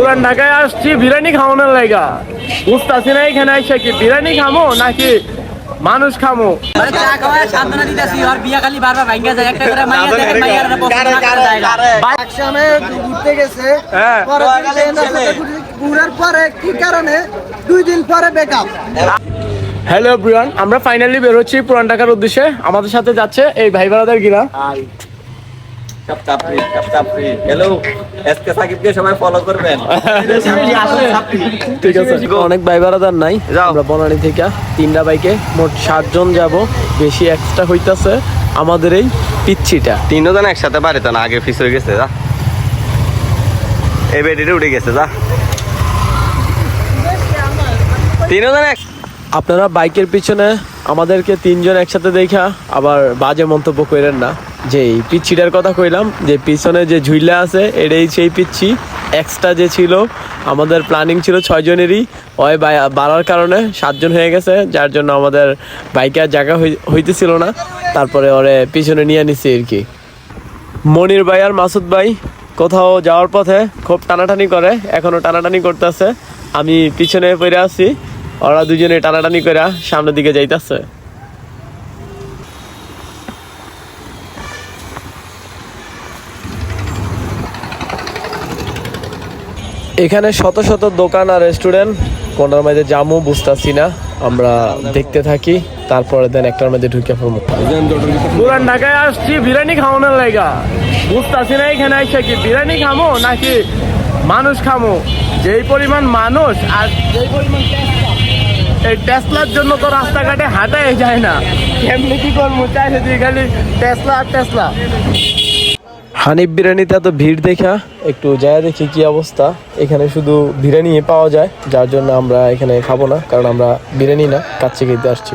পুরান ঢাকায় আসছি বিরিয়ানি খাওয়ানোর লাইগা। বুঝতেছি না এখানে আইসা কি বিরিয়ানি খামো নাকি মানুষ খামো। চা খাওয়া সান্ত্বনা দিতেছি আর বিয়া খালি বারবার ভাঙ্গা যায় একটা করে মাইয়া দেখেন মাইয়ার না পছন্দ না করে জায়গা একসামে ঘুরতে গেছে ঘুরার পরে কি কারণে 2 দিন পরে ব্রেকআপ। হ্যালো এভরিওয়ান, আমরা ফাইনালি বের হচ্ছি পুরান ঢাকার উদ্দেশ্যে। আমাদের সাথে যাচ্ছে এই ভাই বারাদার গিরা। ঠিক আছে, অনেক ভাই বারাদার নাই, আমরা বনানী থেকে 3টা বাইকে মোট 7 জন যাব। বেশি এক্সট্রা হইতাছে আমাদের এই পিচ্ছিটা। 3 জন একসাথে পারিত না, আগে ফিস হয়ে গেছে। যা এই বেডিতে উঠে গেছে। যা 3 জন আপনারা বাইকের পিছনে আমাদেরকে 3 জন একসাথে দেখা আবার বাজে মন্তব্য করেন না। যে এই পিচ্ছিটার কথা কইলাম, যে পিছনে যে ঝুইলা আছে এটাই সেই পিচ্ছি। এক্সট্রা যে ছিল আমাদের প্ল্যানিং ছিল 6 জনেরই, ওই বাড়ার কারণে 7 জন হয়ে গেছে, যার জন্য আমাদের বাইকে আর জায়গা হইতেছিল না। তারপরে ওরে পিছনে নিয়ে নিছি আর কি। মনির ভাই আর মাসুদ ভাই কোথাও যাওয়ার পথে খুব টানাটানি করে, এখনো টানাটানি করতেছে। আমি পিছনে পড়ে আছি, ওরা দুজনে টানাটানি করে সামনের দিকে যাইতেছে। এখানে শত শত দোকান আর রেস্টুরেন্ট, কোনটার মধ্যে জামু বুঝতেছি না, আমরা দেখতে থাকি। তারপরে দেন একটার মধ্যে ঢুকে পড়বো। পুরান ঢাকায় আসছি বিরিয়ানি খাওয়ানোর লাইগা। বুঝতেছি না এখানে আইসা কি বিরিয়ানি খামো নাকি মানুষ খামো। যেই পরিমাণ মানুষ আর যেই পরিমাণ এই টেসলার জন্য তো রাস্তাঘাটে হাঁটাই যায় না। কেমনি কি করবো, চাইছে খালি টেসলা আর টেসলা। হানিফ বিরিয়ানিতে এত ভিড় দেখা একটু যায় দেখি কি অবস্থা। এখানে শুধু বিরিয়ানি পাওয়া যায়, যার জন্য আমরা এখানে খাবো না, কারণ আমরা বিরিয়ানি না কাচ্চি খেতে আসছি।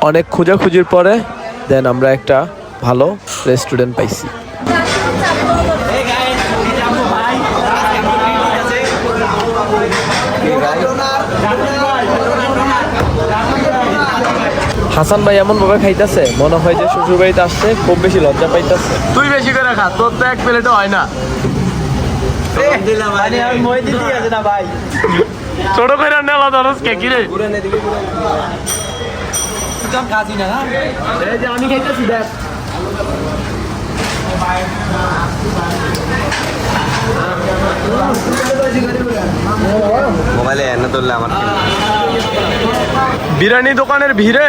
অনেক খোঁজাখুঁজির পরে দেন আমরা একটা ভালো রেস্টুরেন্ট পাইছি। হাসান ভাই এমন ভাবে খাইতেছে মনে হয় যে শ্বশুর বাড়িতে আসছে খুব বেশি লজ্জা পাইতেছে। তুই বেশি করে খা, তোর তো এক প্লেটে হয় না। ছোট করে নেওয়া ধরস কে কিরে আমি খাইতেছি দেখ। মোবাইলে এনে তুললে আমার বিরিয়ানি দোকানের ভিড়ে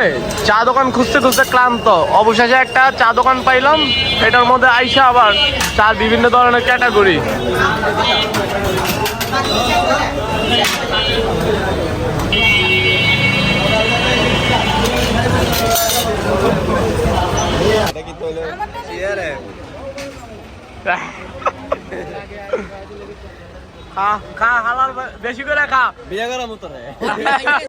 চা দোকান খুঁজতে খুঁজতে ক্লান্ত, অবশেষে একটা চা দোকান পাইলাম। এটার মধ্যে আইসা আবার চার বিভিন্ন ধরনের ক্যাটাগরি। খা খা হালাল বেশি করে খা, বিয়ে করার মতো।